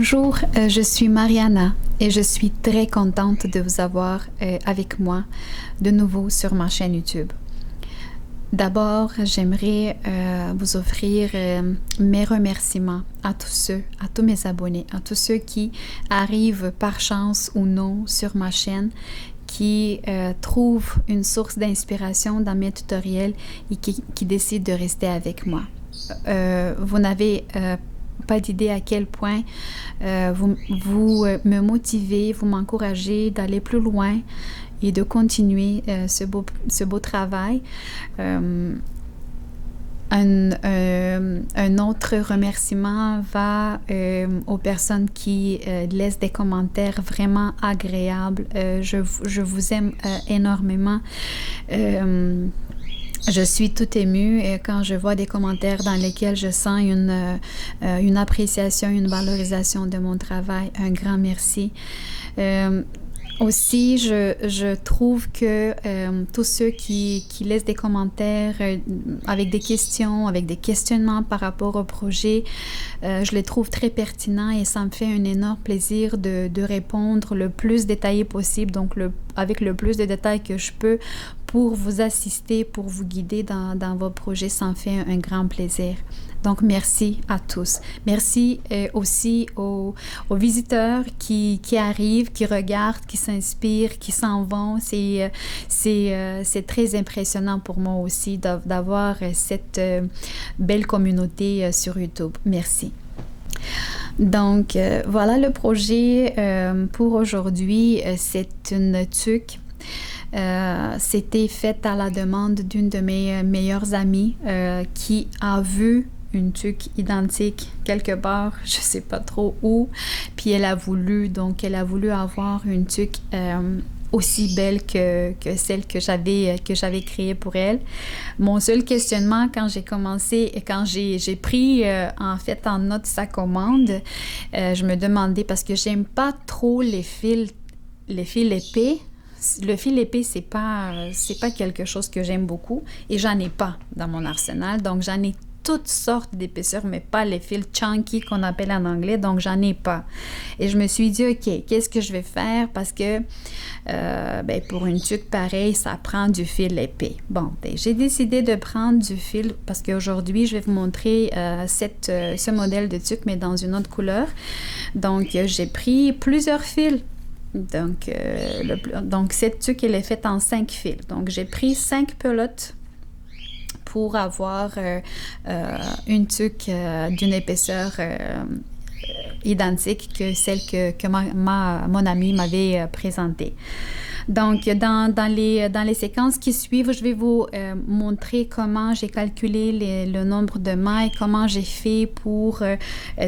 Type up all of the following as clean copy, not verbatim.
Bonjour, je suis Mariana et je suis très contente de vous avoir avec moi de nouveau sur ma chaîne YouTube. D'abord, j'aimerais vous offrir mes remerciements à tous mes abonnés, à tous ceux qui arrivent par chance ou non sur ma chaîne, qui trouvent une source d'inspiration dans mes tutoriels et qui décident de rester avec moi. Vous n'avez pas d'idée à quel point vous me motivez, vous m'encouragez d'aller plus loin et de continuer ce beau travail. Un autre remerciement va aux personnes qui laissent des commentaires vraiment agréables. Je vous aime énormément. Je suis toute émue quand je vois des commentaires dans lesquels je sens une appréciation, une valorisation de mon travail. Un grand merci. Aussi, je trouve que tous ceux qui laissent des commentaires avec des questions, avec des questionnements par rapport au projet, je les trouve très pertinents et ça me fait un énorme plaisir de répondre le plus détaillé possible, donc avec le plus de détails que je peux pour vous assister, pour vous guider dans vos projets. Ça me fait un grand plaisir. Donc, merci à tous. Merci aussi aux visiteurs qui arrivent, qui regardent, qui s'inspirent, qui s'en vont. C'est très impressionnant pour moi aussi d'avoir cette belle communauté sur YouTube. Merci. Donc, voilà le projet pour aujourd'hui. C'est une tuque. C'était fait à la demande d'une de mes meilleures amies qui a vu une tuque identique quelque part, je sais pas trop où, puis elle a voulu avoir une tuque aussi belle que celle que j'avais créée pour elle. Mon seul questionnement quand j'ai commencé, quand j'ai pris en fait en note sa commande, je me demandais, parce que j'aime pas trop les fils épais. Le fil épais, c'est pas quelque chose que j'aime beaucoup et j'en ai pas dans mon arsenal, donc j'en ai toutes sortes d'épaisseurs, mais pas les fils chunky qu'on appelle en anglais, donc j'en ai pas. Et je me suis dit, OK, qu'est-ce que je vais faire? Parce que pour une tuque pareille, ça prend du fil épais. Bon, j'ai décidé de prendre du fil parce qu'aujourd'hui, je vais vous montrer ce modèle de tuque, mais dans une autre couleur. Donc, j'ai pris plusieurs fils. Donc, cette tuque, elle est faite en 5 fils. Donc, j'ai pris 5 pelotes pour avoir une tuque d'une épaisseur identique que celle que mon amie m'avait présentée. Donc, dans les séquences qui suivent, je vais vous montrer comment j'ai calculé le nombre de mailles, comment j'ai fait pour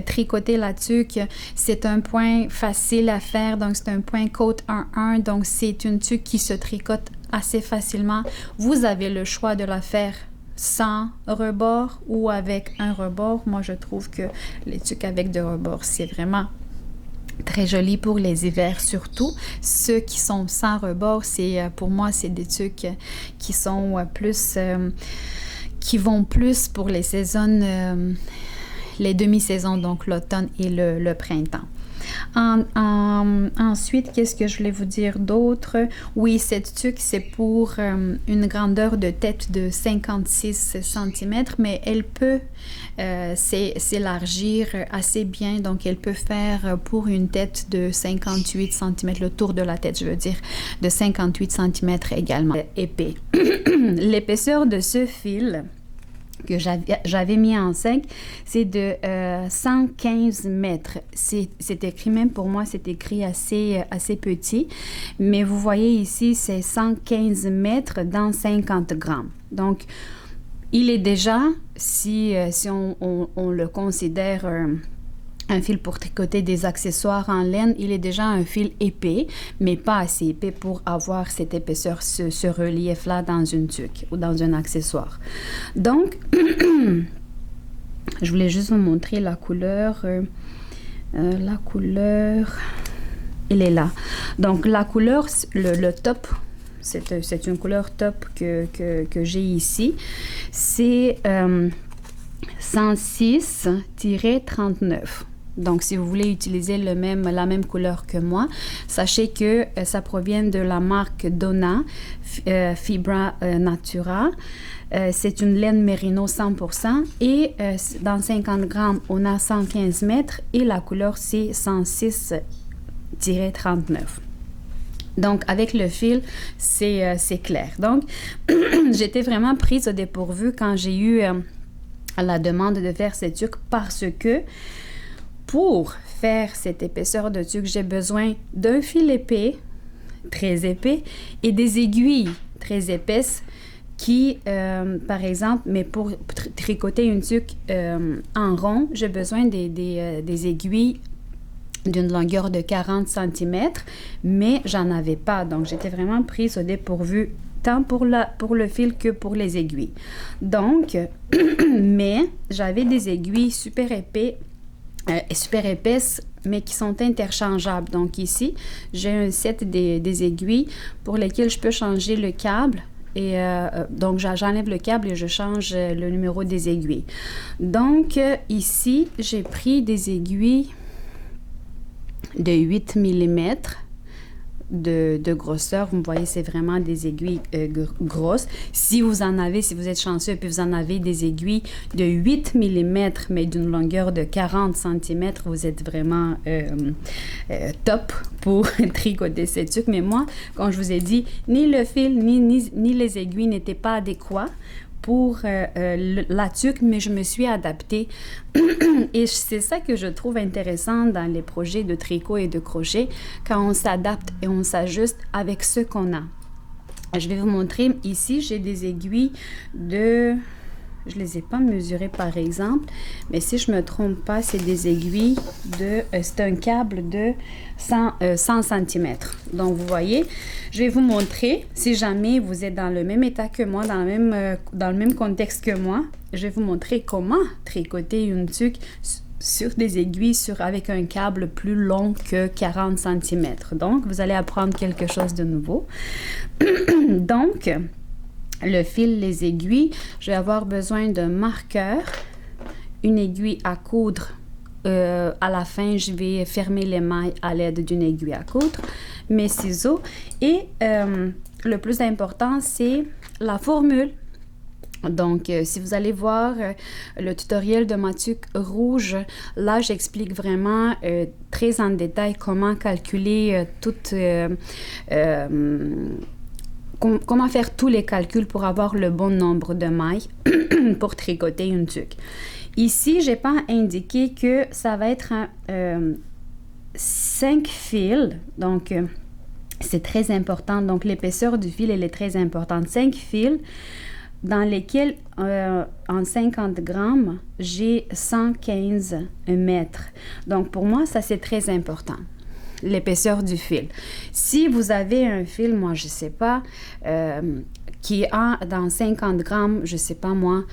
tricoter la tuque. C'est un point facile à faire, donc c'est un point côte 1-1, donc c'est une tuque qui se tricote assez facilement. Vous avez le choix de la faire sans rebord ou avec un rebord. Moi, je trouve que les tuques avec de rebord, c'est vraiment très joli pour les hivers, surtout. Ceux qui sont sans rebord, pour moi, c'est des tuques qui sont qui vont plus pour les saisons, les demi-saisons, donc l'automne et le printemps. Ensuite, qu'est-ce que je voulais vous dire d'autre? Oui, cette tuque, c'est pour une grandeur de tête de 56 cm, mais elle peut s'élargir assez bien. Donc, elle peut faire pour une tête de 58 cm, le tour de la tête, je veux dire, de 58 cm également épais. L'épaisseur de ce fil que j'avais mis en 5, c'est de 115 mètres. C'est écrit, même pour moi, c'est écrit assez petit, mais vous voyez ici, c'est 115 mètres dans 50 grammes. Donc, il est déjà, si on le considère un fil pour tricoter des accessoires en laine, il est déjà un fil épais, mais pas assez épais pour avoir cette épaisseur, ce relief-là dans une tuque ou dans un accessoire. Donc, je voulais juste vous montrer la couleur. La couleur, elle est là. Donc, la couleur, le top, c'est une couleur top que j'ai ici. C'est 106-39. Donc, si vous voulez utiliser la même couleur que moi, sachez que ça provient de la marque Donna Fibra Natura. C'est une laine mérino 100% et dans 50 grammes, on a 115 mètres et la couleur, c'est 106-39. Donc, avec le fil, c'est clair. Donc, j'étais vraiment prise au dépourvu quand j'ai eu la demande de faire cette tuque parce que pour faire cette épaisseur de tuque, j'ai besoin d'un fil épais, très épais, et des aiguilles très épaisses qui, par exemple, mais pour tricoter une tuque en rond, j'ai besoin des aiguilles d'une longueur de 40 cm, mais j'en avais pas. Donc, j'étais vraiment prise au dépourvu, tant pour le fil que pour les aiguilles. Donc, mais j'avais des aiguilles super épaisses, mais qui sont interchangeables. Donc, ici, j'ai un set des aiguilles pour lesquelles je peux changer le câble. Et donc, j'enlève le câble et je change le numéro des aiguilles. Donc, ici, j'ai pris des aiguilles de 8 mm de grosseur. Vous me voyez, c'est vraiment des aiguilles grosses. Si vous êtes chanceux et puis vous en avez des aiguilles de 8 mm, mais d'une longueur de 40 cm, vous êtes vraiment top pour tricoter cette tuque. Mais moi, comme je vous ai dit, ni le fil ni les aiguilles n'étaient pas adéquats pour la tuque, mais je me suis adaptée. Et c'est ça que je trouve intéressant dans les projets de tricot et de crochet, quand on s'adapte et on s'ajuste avec ce qu'on a. Je vais vous montrer ici, j'ai des aiguilles de... Je les ai pas mesurées par exemple, mais si je me trompe pas, c'est des aiguilles de... c'est un câble de 100 cm. Donc, vous voyez, je vais vous montrer, si jamais vous êtes dans le même état que moi, dans le même contexte que moi, je vais vous montrer comment tricoter une tuque sur des aiguilles avec un câble plus long que 40 cm. Donc, vous allez apprendre quelque chose de nouveau. Donc, le fil, les aiguilles, je vais avoir besoin d'un marqueur, une aiguille à coudre. À la fin, je vais fermer les mailles à l'aide d'une aiguille à coudre, mes ciseaux. Et le plus important, c'est la formule. Donc, si vous allez voir le tutoriel de ma tuque rouge, là, j'explique vraiment très en détail comment calculer comment faire tous les calculs pour avoir le bon nombre de mailles pour tricoter une tuque. Ici, je n'ai pas indiqué que ça va être 5 fils. Donc, c'est très important. Donc, l'épaisseur du fil, elle est très importante. 5 fils dans lesquels, en 50 grammes, j'ai 115 mètres. Donc, pour moi, ça, c'est très important. L'épaisseur du fil. Si vous avez un fil, moi, je ne sais pas, qui a dans 50 grammes, je ne sais pas moi,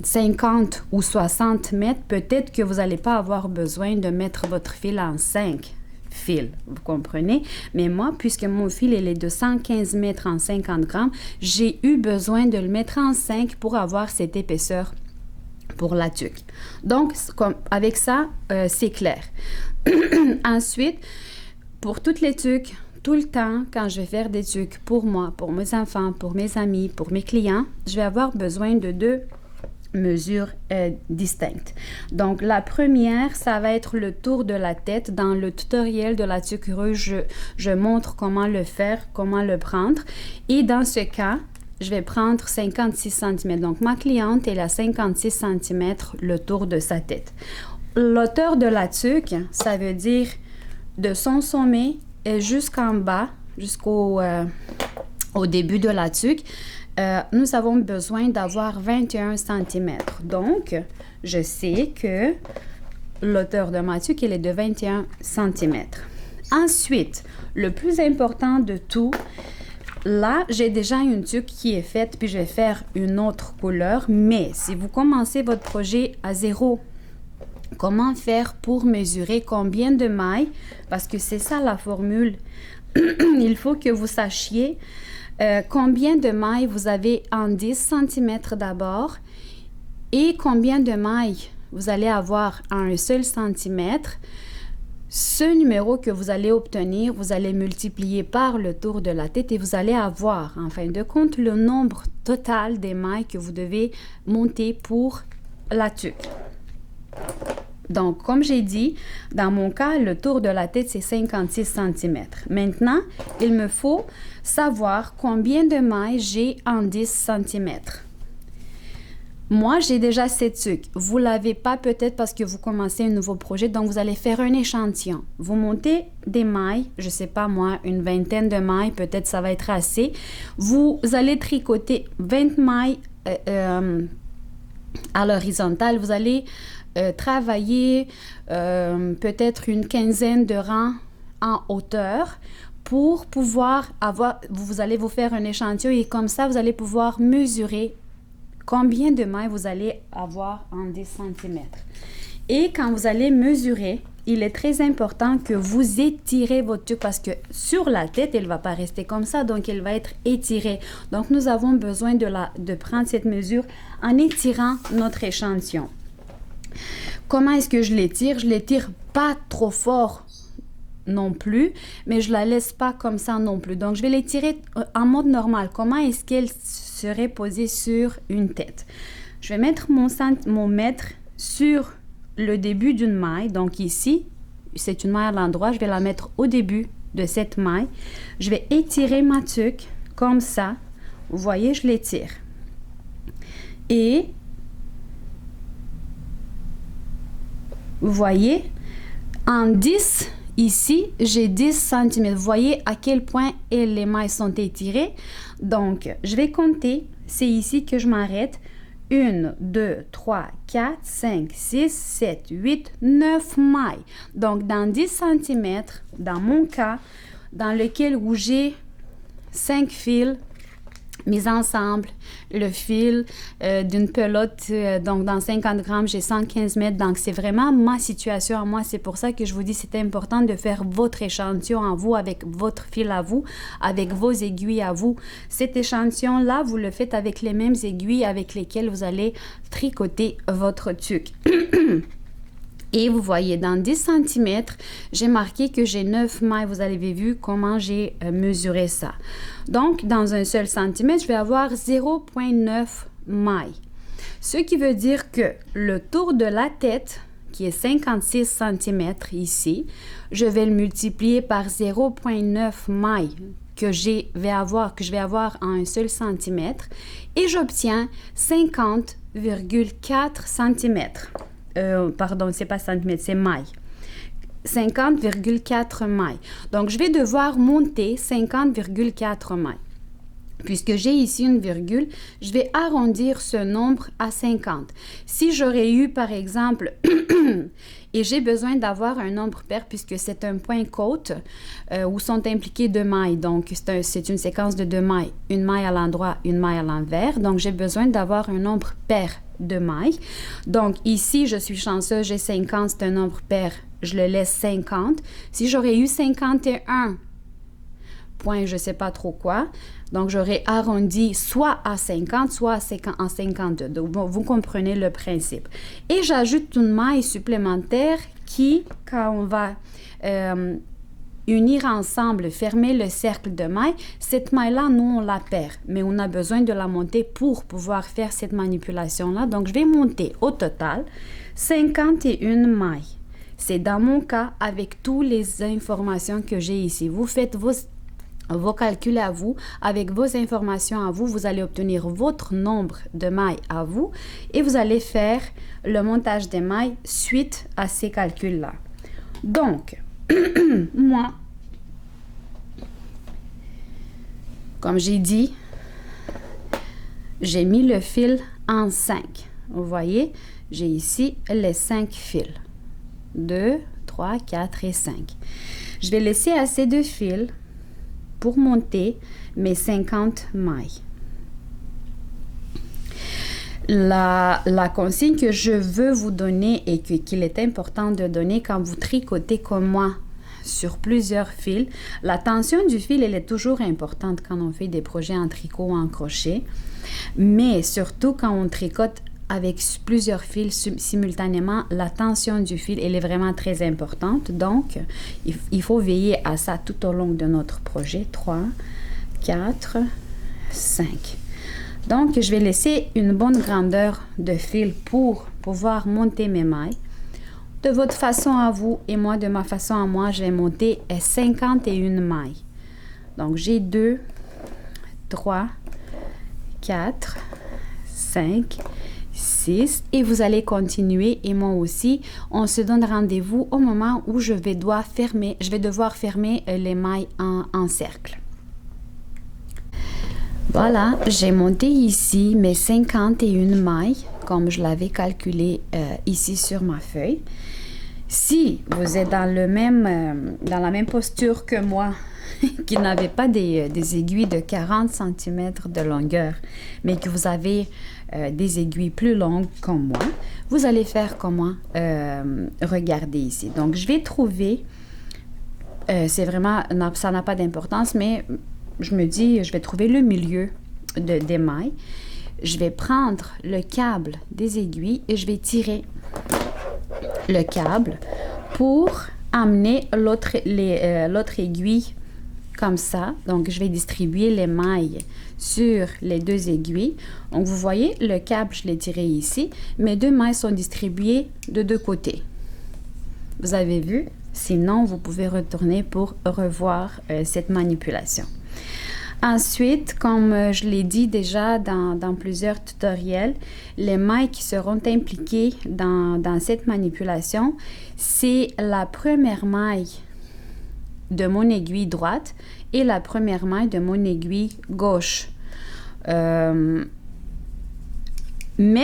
50 ou 60 mètres, peut-être que vous n'allez pas avoir besoin de mettre votre fil en 5 fils, vous comprenez? Mais moi, puisque mon fil il est de 115 mètres en 50 grammes, j'ai eu besoin de le mettre en 5 pour avoir cette épaisseur pour la tuque. Donc, avec ça, c'est clair. Ensuite, pour toutes les tuques, tout le temps, quand je vais faire des tuques pour moi, pour mes enfants, pour mes amis, pour mes clients, je vais avoir besoin de 2 mesures distinctes. Donc, la première, ça va être le tour de la tête. Dans le tutoriel de la tuque rouge, je montre comment le faire, comment le prendre. Et dans ce cas, je vais prendre 56 cm. Donc, ma cliente, elle a 56 cm le tour de sa tête. L'hauteur de la tuque, ça veut dire de son sommet jusqu'en bas, jusqu'au au début de la tuque, nous avons besoin d'avoir 21 cm. Donc, je sais que l'hauteur de ma tuque, elle est de 21 cm. Ensuite, le plus important de tout, là, j'ai déjà une tuque qui est faite, puis je vais faire une autre couleur. Mais si vous commencez votre projet à 0, comment faire pour mesurer combien de mailles? Parce que c'est ça la formule. Il faut que vous sachiez combien de mailles vous avez en 10 cm d'abord et combien de mailles vous allez avoir à un seul centimètre. Ce numéro que vous allez obtenir, vous allez multiplier par le tour de la tête et vous allez avoir, en fin de compte, le nombre total des mailles que vous devez monter pour la tuque. Donc, comme j'ai dit, dans mon cas, le tour de la tête, c'est 56 cm. Maintenant, il me faut savoir combien de mailles j'ai en 10 cm. Moi, j'ai déjà cette tuque. Vous ne l'avez pas peut-être parce que vous commencez un nouveau projet, donc vous allez faire un échantillon. Vous montez des mailles, je ne sais pas moi, une vingtaine de mailles, peut-être ça va être assez. Vous allez tricoter 20 mailles à l'horizontale. Vous allez travailler peut-être une quinzaine de rangs en hauteur pour pouvoir avoir, vous allez vous faire un échantillon et comme ça, vous allez pouvoir mesurer combien de mailles vous allez avoir en 10 cm. Et quand vous allez mesurer, il est très important que vous étirez votre tuque parce que sur la tête, elle ne va pas rester comme ça, donc elle va être étirée. Donc, nous avons besoin de prendre cette mesure en étirant notre échantillon. Comment est-ce que je l'étire? Je l'étire pas trop fort non plus, mais je la laisse pas comme ça non plus. Donc, je vais l'étirer en mode normal. Comment est-ce qu'elle serait posée sur une tête? Je vais mettre mon mètre sur le début d'une maille. Donc, ici, c'est une maille à l'endroit. Je vais la mettre au début de cette maille. Je vais étirer ma tuque comme ça. Vous voyez, je l'étire. Et vous voyez, en 10, ici, j'ai 10 cm. Vous voyez à quel point les mailles sont étirées. Donc, je vais compter. C'est ici que je m'arrête. 1, 2, 3, 4, 5, 6, 7, 8, 9 mailles. Donc, dans 10 cm, dans mon cas, dans lequel où j'ai 5 fils mis ensemble, le fil d'une pelote, donc dans 50 grammes, j'ai 115 mètres. Donc, c'est vraiment ma situation à moi. C'est pour ça que je vous dis c'est important de faire votre échantillon à vous, avec votre fil à vous, avec vos aiguilles à vous. Cet échantillon-là, vous le faites avec les mêmes aiguilles avec lesquelles vous allez tricoter votre tuque. Et vous voyez, dans 10 cm, j'ai marqué que j'ai 9 mailles. Vous avez vu comment j'ai mesuré ça. Donc, dans un seul centimètre, je vais avoir 0,9 mailles. Ce qui veut dire que le tour de la tête, qui est 56 cm ici, je vais le multiplier par 0,9 mailles que je vais avoir en un seul centimètre et j'obtiens 50,4 cm. Pardon, c'est pas centimètre, c'est mailles. 50,4 mailles. Donc, je vais devoir monter 50,4 mailles. Puisque j'ai ici une virgule, je vais arrondir ce nombre à 50. Si j'aurais eu, par exemple, et j'ai besoin d'avoir un nombre pair, puisque c'est un point côte où sont impliquées 2 mailles. Donc, c'est une séquence de 2 mailles. Une maille à l'endroit, une maille à l'envers. Donc, j'ai besoin d'avoir un nombre pair de mailles. Donc, ici, je suis chanceuse, j'ai 50, c'est un nombre pair. Je le laisse 50. Si j'aurais eu 51, point, je ne sais pas trop quoi. Donc, j'aurais arrondi soit à 50, soit en 52. Donc, vous comprenez le principe. Et j'ajoute une maille supplémentaire qui, quand on va unir ensemble, fermer le cercle de mailles, cette maille-là, nous, on la perd. Mais on a besoin de la monter pour pouvoir faire cette manipulation-là. Donc, je vais monter au total 51 mailles. C'est dans mon cas avec toutes les informations que j'ai ici. Vous faites vos calculs à vous, avec vos informations à vous, vous allez obtenir votre nombre de mailles à vous et vous allez faire le montage des mailles suite à ces calculs-là. Donc, moi, comme j'ai dit, j'ai mis le fil en 5. Vous voyez, j'ai ici les 5 fils. 2, 3, 4 et 5. Je vais laisser assez de fils pour monter mes 50 mailles. La consigne que je veux vous donner et qu'il est important de donner quand vous tricotez comme moi sur plusieurs fils, la tension du fil, elle est toujours importante quand on fait des projets en tricot ou en crochet, mais surtout quand on tricote avec plusieurs fils simultanément, la tension du fil, elle est vraiment très importante. Donc, il faut veiller à ça tout au long de notre projet. 3, 4, 5. Donc, je vais laisser une bonne grandeur de fil pour pouvoir monter mes mailles. De votre façon à vous et moi, de ma façon à moi, je vais monter 51 mailles. Donc, j'ai 2, 3, 4, 5, 6 et vous allez continuer et moi aussi. On se donne rendez-vous au moment où je vais devoir fermer les mailles en cercle. Voilà, j'ai monté ici mes 51 mailles comme je l'avais calculé ici sur ma feuille. Si vous êtes dans la même posture que moi, qui n'avez pas des aiguilles de 40 cm de longueur, mais que vous avez des aiguilles plus longues comme moi, vous allez faire comme moi. Regardez ici. Donc, je vais trouver, c'est vraiment, ça n'a pas d'importance, mais je me dis, je vais trouver le milieu des mailles. Je vais prendre le câble des aiguilles et je vais tirer le câble pour amener l'autre aiguille comme ça. Donc, je vais distribuer les mailles sur les deux aiguilles. Donc, vous voyez, le câble, je l'ai tiré ici. Mes deux mailles sont distribuées de deux côtés. Vous avez vu? Sinon, vous pouvez retourner pour revoir cette manipulation. Ensuite, comme je l'ai dit déjà dans plusieurs tutoriels, les mailles qui seront impliquées dans cette manipulation, c'est la première maille de mon aiguille droite et la première maille de mon aiguille gauche. Même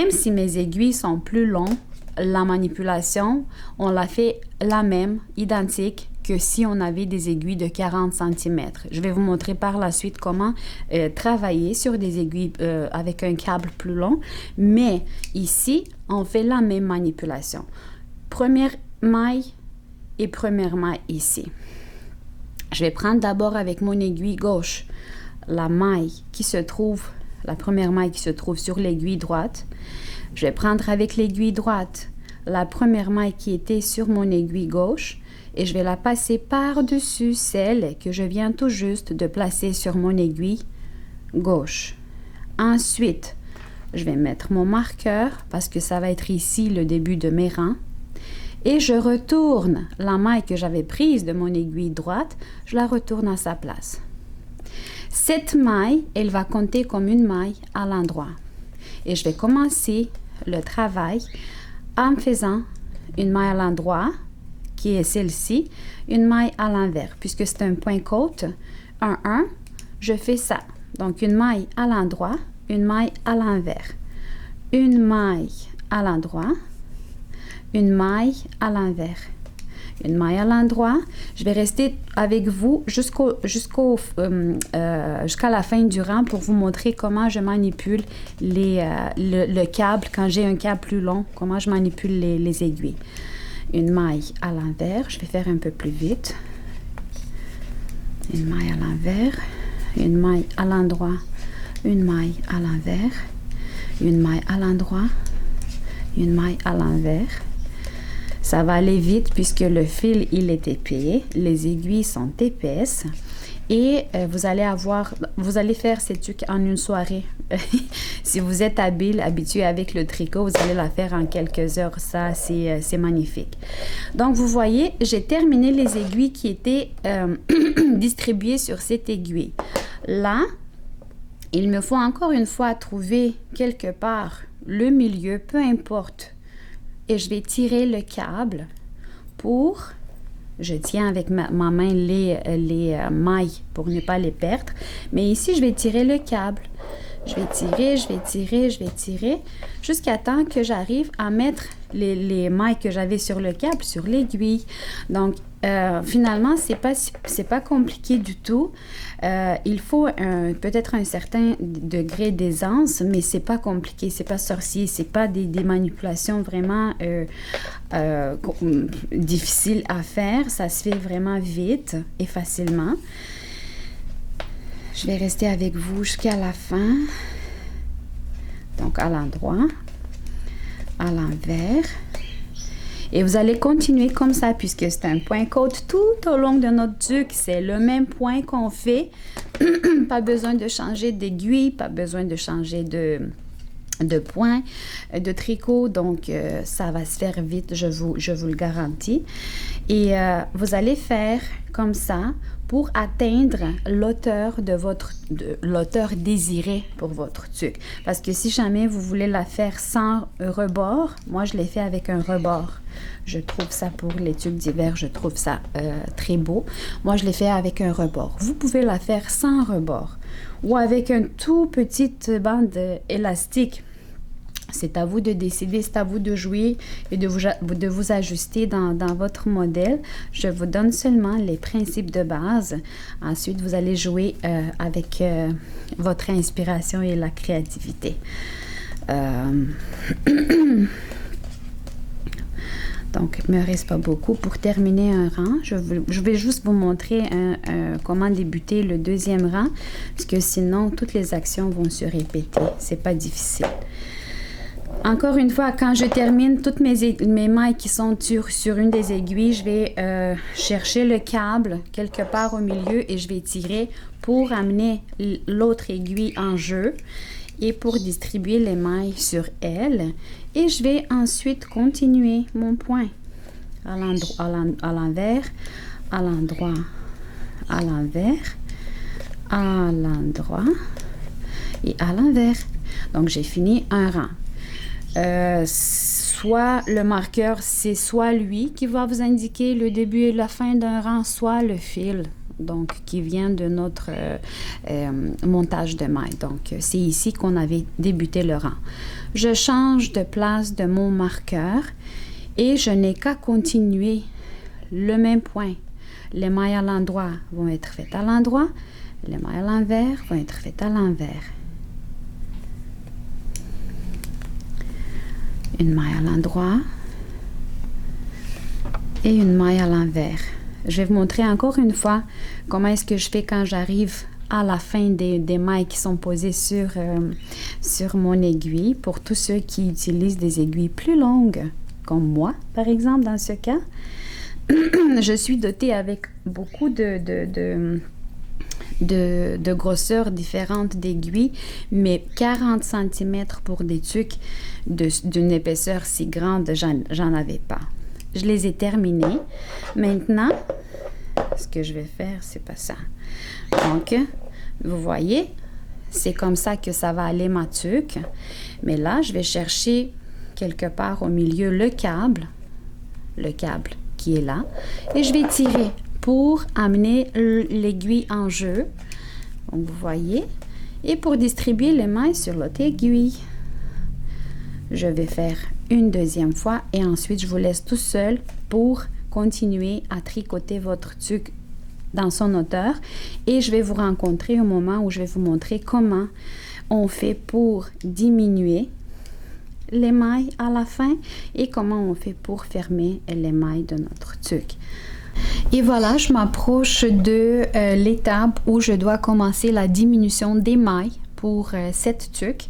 si mes aiguilles sont plus longues, la manipulation, on la fait la même, identique, que si on avait des aiguilles de 40 cm. Je vais vous montrer par la suite comment travailler sur des aiguilles avec un câble plus long. Mais ici, on fait la même manipulation. Première maille et première maille ici. Je vais prendre d'abord avec mon aiguille gauche la première maille qui se trouve sur l'aiguille droite. Je vais prendre avec l'aiguille droite la première maille qui était sur mon aiguille gauche et je vais la passer par-dessus celle que je viens tout juste de placer sur mon aiguille gauche. Ensuite, je vais mettre mon marqueur parce que ça va être ici le début de mes rangs. Et je retourne la maille que j'avais prise de mon aiguille droite, je la retourne à sa place. Cette maille, elle va compter comme une maille à l'endroit. Et je vais commencer le travail en faisant une maille à l'endroit, qui est celle-ci, une maille à l'envers. Puisque c'est un point côte, 1, je fais ça. Donc, une maille à l'endroit, une maille à l'envers. Une maille à l'endroit, une maille à l'envers, une maille à l'endroit. Je vais rester avec vous jusqu'à la fin du rang pour vous montrer comment je manipule le câble, quand j'ai un câble plus long, comment je manipule les aiguilles. Une maille à l'envers, je vais faire un peu plus vite. Une maille à l'envers, une maille à l'endroit, une maille à l'envers, une maille à l'endroit, une maille à l'envers. Ça va aller vite puisque le fil, il est épais, les aiguilles sont épaisses et vous allez faire cette tuque en une soirée. Si vous êtes habitué avec le tricot, vous allez la faire en quelques heures. Ça, c'est magnifique. Donc, vous voyez, j'ai terminé les aiguilles qui étaient distribuées sur cette aiguille. Là, il me faut encore une fois trouver quelque part le milieu, peu importe. Et je vais tirer le câble je tiens avec ma main les mailles pour ne pas les perdre. Mais ici, je vais tirer le câble. Je vais tirer jusqu'à temps que j'arrive à mettre les mailles que j'avais sur le câble sur l'aiguille. Donc, finalement, c'est pas compliqué du tout. Il faut peut-être un certain degré d'aisance, mais c'est pas compliqué, c'est pas sorcier, c'est pas des manipulations vraiment difficiles à faire. Ça se fait vraiment vite et facilement. Je vais rester avec vous jusqu'à la fin. Donc, à l'endroit. à l'envers. Et vous allez continuer comme ça puisque c'est un point côte tout au long de notre tuque. C'est le même point qu'on fait. Pas besoin de changer d'aiguille, pas besoin de changer de point de tricot. Donc, ça va se faire vite, je vous le garantis. Et vous allez faire comme ça pour atteindre l'auteur l'auteur désiré pour votre tuque. Parce que si jamais vous voulez la faire sans rebord, moi je l'ai fait avec un rebord. Je trouve ça pour les tuques d'hiver, je trouve ça très beau. Moi je l'ai fait avec un rebord. Vous pouvez la faire sans rebord ou avec un tout petite bande élastique. C'est à vous de décider, c'est à vous de jouer et de vous ajuster dans votre modèle. Je vous donne seulement les principes de base. Ensuite, vous allez jouer avec votre inspiration et la créativité. Donc, il ne me reste pas beaucoup. Pour terminer un rang, je vais juste vous montrer comment débuter le deuxième rang, parce que sinon, toutes les actions vont se répéter. C'est pas difficile. Encore une fois, quand je termine toutes mes mailles qui sont sur une des aiguilles, je vais chercher le câble quelque part au milieu et je vais tirer pour amener l'autre aiguille en jeu et pour distribuer les mailles sur elle. Et je vais ensuite continuer mon point à l'envers, à l'endroit, à l'envers, à l'endroit et à l'envers. Donc, j'ai fini un rang. Soit le marqueur, c'est soit lui qui va vous indiquer le début et la fin d'un rang, soit le fil, donc qui vient de notre montage de mailles. Donc, c'est ici qu'on avait débuté le rang. Je change de place de mon marqueur et je n'ai qu'à continuer le même point. Les mailles à l'endroit vont être faites à l'endroit, les mailles à l'envers vont être faites à l'envers. Une maille à l'endroit et une maille à l'envers. Je vais vous montrer encore une fois comment est-ce que je fais quand j'arrive à la fin des mailles qui sont posées sur mon aiguille. Pour tous ceux qui utilisent des aiguilles plus longues, comme moi, par exemple, dans ce cas, je suis dotée avec beaucoup de grosseurs différentes d'aiguilles, mais 40 cm pour des tuques d'une épaisseur si grande, j'en avais pas. Je les ai terminées. Maintenant, ce que je vais faire, c'est pas ça. Donc, vous voyez, c'est comme ça que ça va aller ma tuque. Mais là, je vais chercher quelque part au milieu le câble qui est là, et je vais tirer pour amener l'aiguille en jeu. Donc, vous voyez. Et pour distribuer les mailles sur l'autre aiguille, je vais faire une deuxième fois et ensuite, je vous laisse tout seul pour continuer à tricoter votre tuque dans son hauteur. Et je vais vous rencontrer au moment où je vais vous montrer comment on fait pour diminuer les mailles à la fin et comment on fait pour fermer les mailles de notre tuque. Et voilà, je m'approche de l'étape où je dois commencer la diminution des mailles pour cette tuque.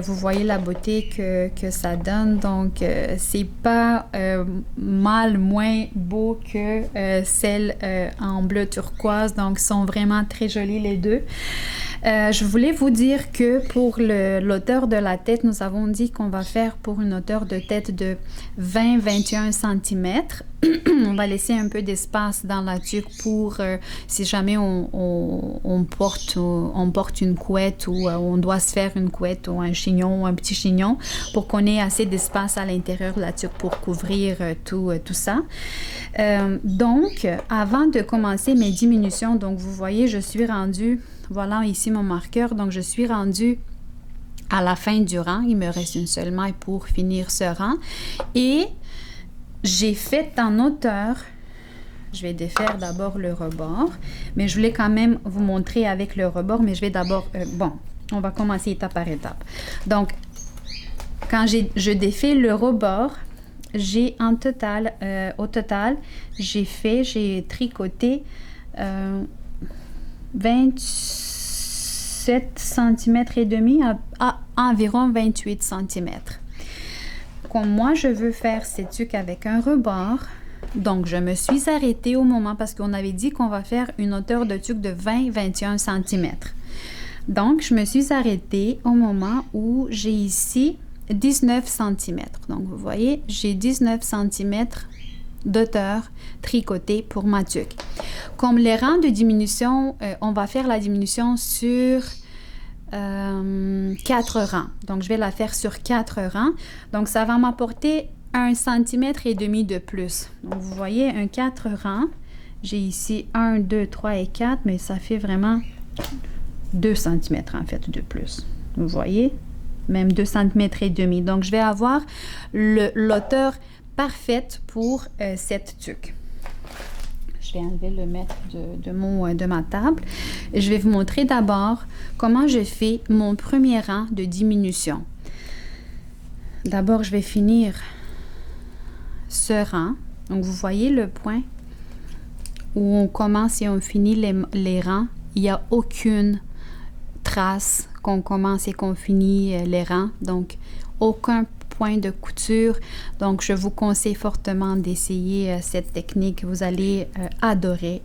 Vous voyez la beauté que ça donne, donc c'est pas mal moins beau que celle en bleu turquoise, donc sont vraiment très jolies les deux. Je voulais vous dire que pour l'hauteur de la tête, nous avons dit qu'on va faire pour une hauteur de tête de 20-21 cm. On va laisser un peu d'espace dans la tuque pour si jamais on porte une couette ou on doit se faire une couette ou un chignon ou un petit chignon pour qu'on ait assez d'espace à l'intérieur de la tuque pour couvrir tout ça. Donc, avant de commencer mes diminutions, donc vous voyez, je suis rendue, voilà ici mon marqueur, donc je suis rendue à la fin du rang. Il me reste une seule maille pour finir ce rang. Et j'ai fait en hauteur, je vais défaire d'abord le rebord, mais je voulais quand même vous montrer avec le rebord, mais je vais d'abord, on va commencer étape par étape. Donc, quand je défais le rebord, j'ai en total, au total, j'ai tricoté 27 cm et demi à environ 28 cm. comme moi, je veux faire ces tucs avec un rebord, donc je me suis arrêtée au moment parce qu'on avait dit qu'on va faire une hauteur de tuque de 20-21 cm. Donc, je me suis arrêtée au moment où j'ai ici 19 cm. Donc, vous voyez, j'ai 19 cm d'auteur tricoté pour ma tuque. Comme les rangs de diminution, on va faire la diminution sur 4 rangs. Donc, je vais la faire sur 4 rangs. Donc, ça va m'apporter 1,5 cm de plus. Donc, vous voyez, un 4 rangs. J'ai ici 1, 2, 3 et 4, mais ça fait vraiment 2 cm en fait de plus. Vous voyez? Même 2 cm et demi. Donc, je vais avoir l'hauteur parfaite pour cette tuque. Je vais enlever le mètre de ma table. Je vais vous montrer d'abord comment je fais mon premier rang de diminution. D'abord, je vais finir ce rang. Donc, vous voyez le point où on commence et on finit les rangs. Il n'y a aucune trace qu'on commence et qu'on finit les rangs. Donc, aucun point de couture. Donc, je vous conseille fortement d'essayer cette technique. Vous allez adorer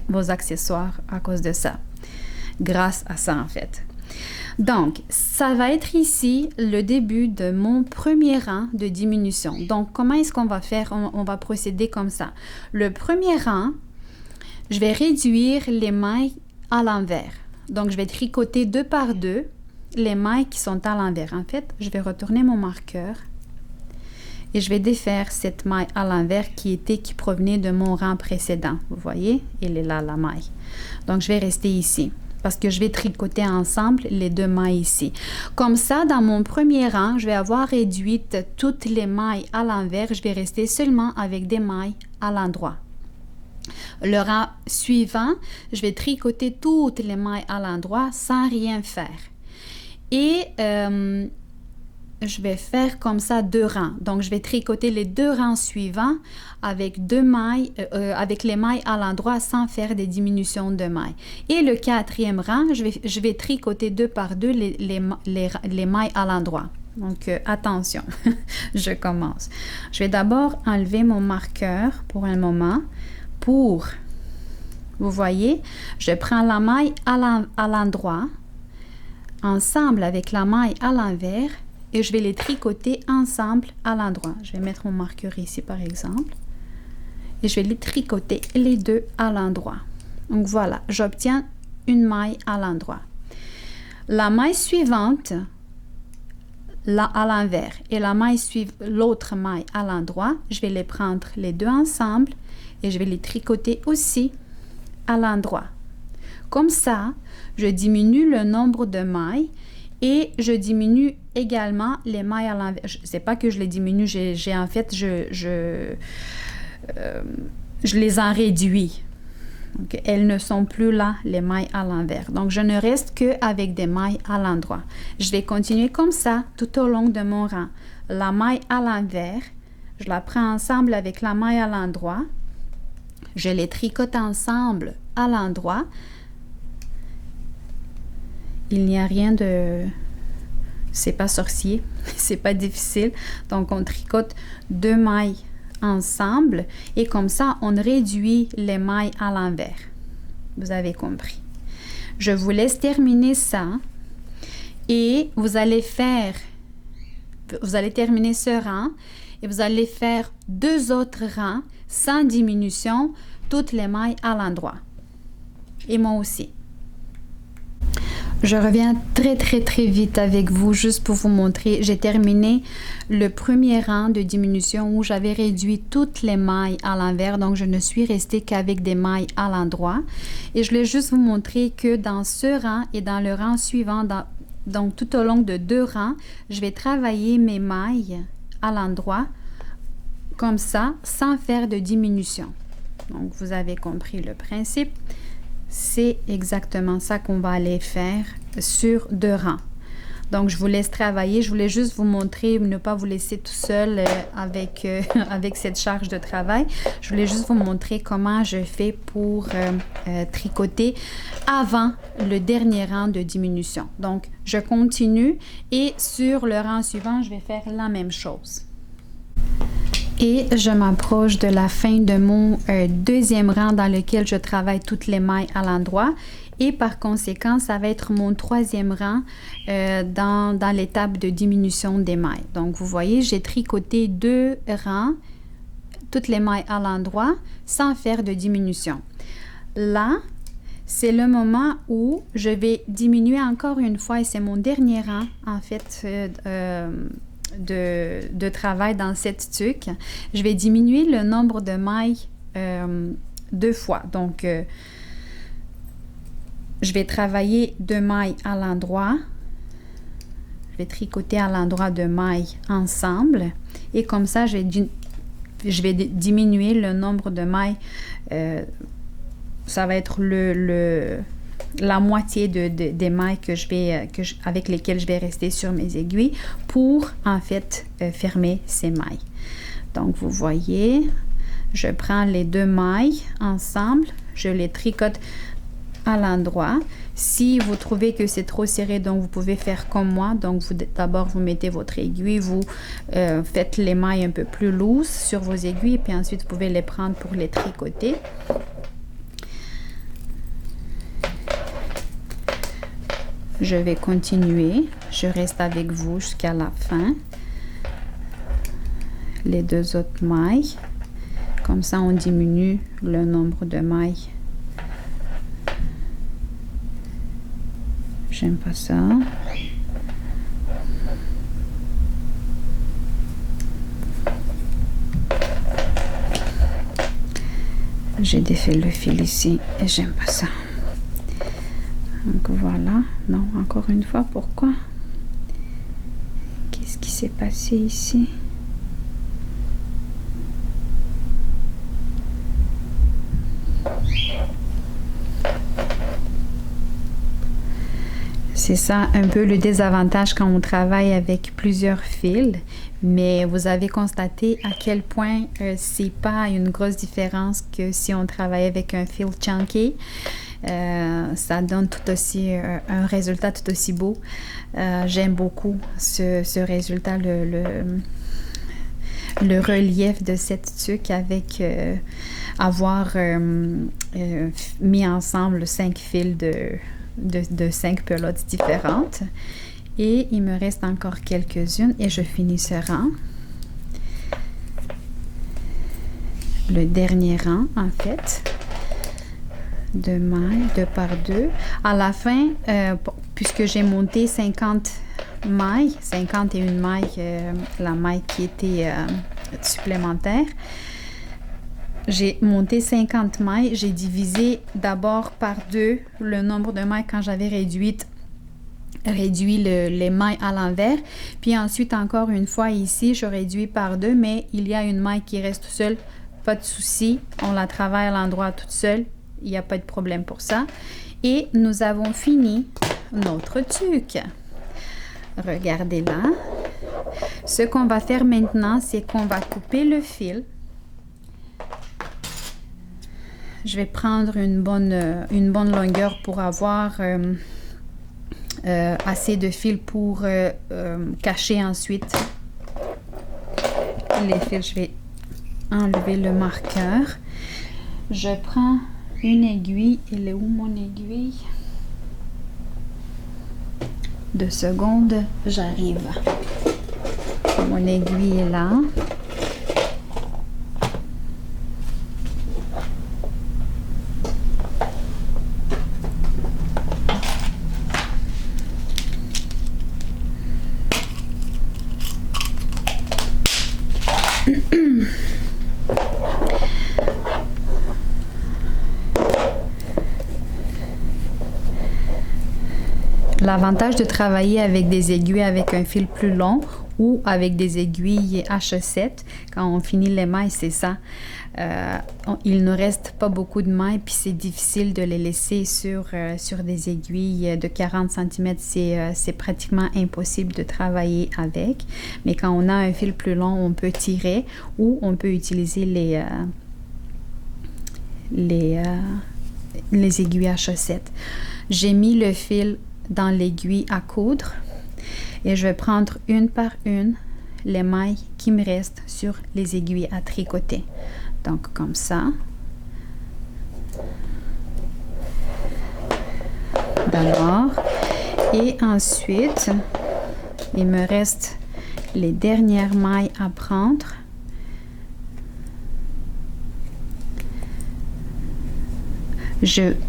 vos accessoires à cause de ça. Grâce à ça, en fait. Donc, ça va être ici le début de mon premier rang de diminution. Donc, comment est-ce qu'on va faire? On va procéder comme ça. Le premier rang, je vais réduire les mailles à l'envers. Donc, je vais tricoter 2 par 2 les mailles qui sont à l'envers. En fait, je vais retourner mon marqueur et je vais défaire cette maille à l'envers qui provenait de mon rang précédent. Vous voyez? Elle est là, la maille. Donc, je vais rester ici parce que je vais tricoter ensemble les 2 mailles ici. Comme ça, dans mon premier rang, je vais avoir réduit toutes les mailles à l'envers. Je vais rester seulement avec des mailles à l'endroit. Le rang suivant, je vais tricoter toutes les mailles à l'endroit sans rien faire. Et je vais faire comme ça 2 rangs. Donc, je vais tricoter les 2 rangs suivants avec 2 mailles, avec les mailles à l'endroit sans faire des diminutions de mailles. Et le 4e rang, je vais tricoter 2 par 2 les mailles à l'endroit. Donc, attention, je commence. Je vais d'abord enlever mon marqueur pour un moment. Vous voyez, je prends la maille à l'endroit, ensemble avec la maille à l'envers, et je vais les tricoter ensemble à l'endroit. Je vais mettre mon marqueur ici, par exemple, et je vais les tricoter les 2 à l'endroit. Donc, voilà, j'obtiens une maille à l'endroit. La maille suivante, là à l'envers, et l'autre maille à l'endroit, je vais les prendre les 2 ensemble, et je vais les tricoter aussi à l'endroit. Comme ça, je diminue le nombre de mailles et je diminue également les mailles à l'envers. C'est pas que je les diminue, en fait, je les en réduis. Donc, elles ne sont plus là, les mailles à l'envers. Donc, je ne reste qu'avec des mailles à l'endroit. Je vais continuer comme ça tout au long de mon rang. La maille à l'envers, je la prends ensemble avec la maille à l'endroit. Je les tricote ensemble à l'endroit. Il n'y a rien de... C'est pas sorcier, c'est pas difficile. Donc, on tricote 2 mailles ensemble et comme ça, on réduit les mailles à l'envers. Vous avez compris. Je vous laisse terminer ça et vous allez terminer ce rang et vous allez faire 2 autres rangs sans diminution, toutes les mailles à l'endroit. Et moi aussi. Je reviens très vite avec vous juste pour vous montrer. J'ai terminé le premier rang de diminution où j'avais réduit toutes les mailles à l'envers. Donc, je ne suis restée qu'avec des mailles à l'endroit. Et je voulais juste vous montrer que dans ce rang et dans le rang suivant, donc tout au long de 2 rangs, je vais travailler mes mailles à l'endroit comme ça, sans faire de diminution. Donc, vous avez compris le principe. C'est exactement ça qu'on va aller faire sur 2 rangs. Donc, je vous laisse travailler. Je voulais juste vous montrer, ne pas vous laisser tout seul avec, avec cette charge de travail. Je voulais juste vous montrer comment je fais pour tricoter avant le dernier rang de diminution. Donc, je continue et sur le rang suivant, je vais faire la même chose. Et je m'approche de la fin de mon deuxième rang dans lequel je travaille toutes les mailles à l'endroit. Et par conséquent, ça va être mon troisième rang dans l'étape de diminution des mailles. Donc, vous voyez, j'ai tricoté 2 rangs, toutes les mailles à l'endroit, sans faire de diminution. Là, c'est le moment où je vais diminuer encore une fois, et c'est mon dernier rang, en fait, de travail dans cette tuque. Je vais diminuer le nombre de mailles 2 fois. Donc, je vais travailler 2 mailles à l'endroit. Je vais tricoter à l'endroit de mailles ensemble. Et comme ça, je vais diminuer le nombre de mailles. Ça va être la moitié des mailles avec lesquelles je vais rester sur mes aiguilles pour, en fait, fermer ces mailles. Donc, vous voyez, je prends les 2 mailles ensemble, je les tricote à l'endroit. Si vous trouvez que c'est trop serré, donc vous pouvez faire comme moi. Donc, d'abord, vous mettez votre aiguille, vous faites les mailles un peu plus lourdes sur vos aiguilles, puis ensuite, vous pouvez les prendre pour les tricoter. Je vais continuer. Je reste avec vous jusqu'à la fin. Les 2 autres mailles. Comme ça, on diminue le nombre de mailles. J'aime pas ça. J'ai défait le fil ici et j'aime pas ça. Donc voilà. Non, encore une fois, pourquoi? Qu'est-ce qui s'est passé ici? C'est ça un peu le désavantage quand on travaille avec plusieurs fils, mais vous avez constaté à quel point c'est pas une grosse différence que si on travaille avec un fil chunky. Ça donne tout aussi un résultat tout aussi beau. J'aime beaucoup ce résultat, le relief de cette tuque avec avoir mis ensemble 5 fils de 5 pelotes différentes. Et il me reste encore quelques-unes et je finis ce rang. Le dernier rang, en fait, de mailles, 2 par 2. À la fin, puisque j'ai monté 50 mailles, 51 mailles, la maille qui était supplémentaire, j'ai monté 50 mailles. J'ai divisé d'abord par 2 le nombre de mailles quand j'avais réduit les mailles à l'envers. Puis ensuite, encore une fois ici, je réduis par 2, mais il y a une maille qui reste seule. Pas de souci, on la travaille à l'endroit toute seule. Il n'y a pas de problème pour ça. Et nous avons fini notre tuque. Regardez là. Ce qu'on va faire maintenant, c'est qu'on va couper le fil. Je vais prendre une bonne longueur pour avoir assez de fil pour cacher ensuite les fils. Je vais enlever le marqueur. Je prends une aiguille. Elle est où mon aiguille? 2 secondes, j'arrive. Mon aiguille est là. L'avantage de travailler avec des aiguilles avec un fil plus long ou avec des aiguilles H7, quand on finit l'émail, c'est ça. Il ne reste pas beaucoup de mailles, puis c'est difficile de les laisser sur des aiguilles de 40 cm. C'est pratiquement impossible de travailler avec. Mais quand on a un fil plus long, on peut tirer ou on peut utiliser les aiguilles H7. J'ai mis le fil dans l'aiguille à coudre et je vais prendre une par une les mailles qui me restent sur les aiguilles à tricoter. Donc comme ça. D'abord. Et ensuite, il me reste les dernières mailles à prendre.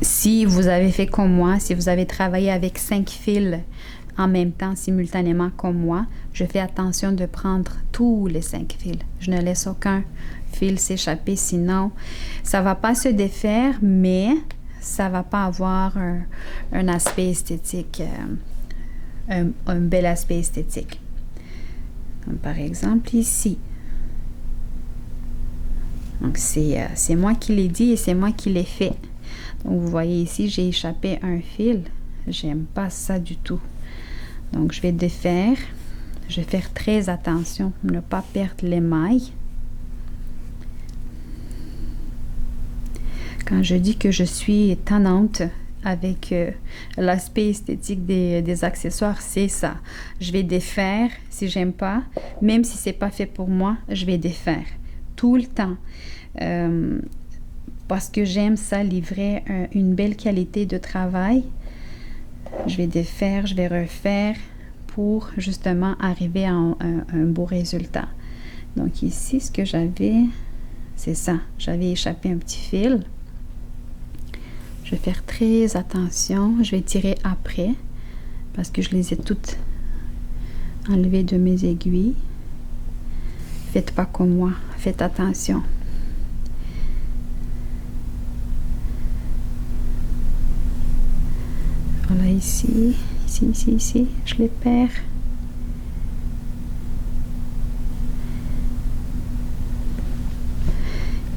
Si vous avez fait comme moi, si vous avez travaillé avec 5 fils en même temps, simultanément comme moi, je fais attention de prendre tous les 5 fils. Je ne laisse aucun fil s'échapper, sinon ça va pas se défaire, mais ça va pas avoir un aspect esthétique, un bel aspect esthétique. Comme par exemple ici. Donc c'est moi qui l'ai dit et c'est moi qui l'ai fait. Donc, vous voyez ici, j'ai échappé un fil. J'aime pas ça du tout. Donc, je vais défaire. Je vais faire très attention pour ne pas perdre les mailles. Quand je dis que je suis tannante avec l'aspect esthétique des accessoires, c'est ça. Je vais défaire si j'aime pas. Même si c'est pas fait pour moi, je vais défaire. Tout le temps. Parce que j'aime ça, livrer une belle qualité de travail. Je vais défaire, je vais refaire pour justement arriver à un beau résultat. Donc ici, ce que j'avais, c'est ça. J'avais échappé un petit fil. Je vais faire très attention. Je vais tirer après parce que je les ai toutes enlevées de mes aiguilles. Faites pas comme moi. Faites attention. Voilà, ici, je les perds.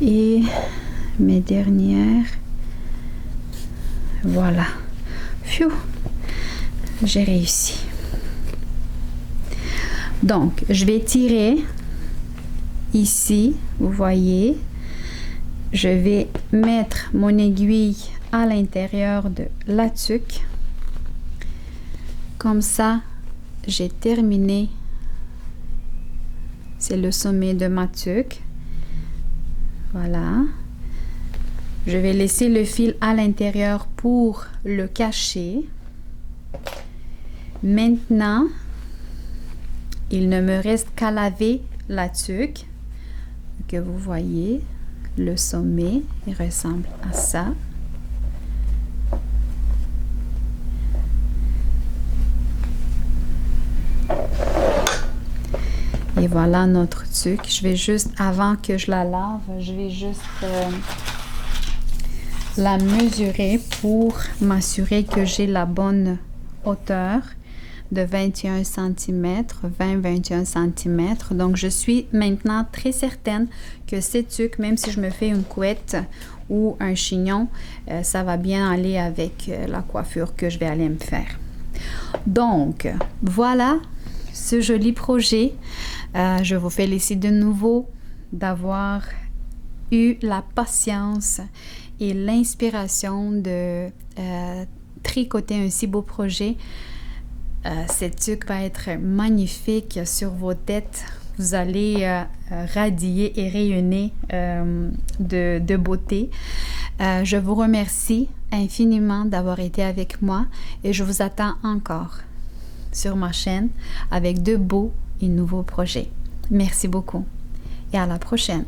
Et mes dernières, voilà. Phew, j'ai réussi. Donc, je vais tirer ici, vous voyez. Je vais mettre mon aiguille à l'intérieur de la tuque. Comme ça, j'ai terminé. C'est le sommet de ma tuque. Voilà. Je vais laisser le fil à l'intérieur pour le cacher. Maintenant, il ne me reste qu'à laver la tuque. Que vous voyez, le sommet, il ressemble à ça. Et voilà notre tuque. Je vais juste, avant que je la lave, je vais juste la mesurer pour m'assurer que j'ai la bonne hauteur de 21 cm, 20-21 cm. Donc, je suis maintenant très certaine que cette tuque, même si je me fais une couette ou un chignon, ça va bien aller avec la coiffure que je vais aller me faire. Donc, voilà ce joli projet. Je vous félicite de nouveau d'avoir eu la patience et l'inspiration de tricoter un si beau projet. Cette tuque va être magnifique sur vos têtes. Vous allez radier et rayonner de beauté. Je vous remercie infiniment d'avoir été avec moi et je vous attends encore sur ma chaîne avec de beaux et nouveaux projets. Merci beaucoup et à la prochaine.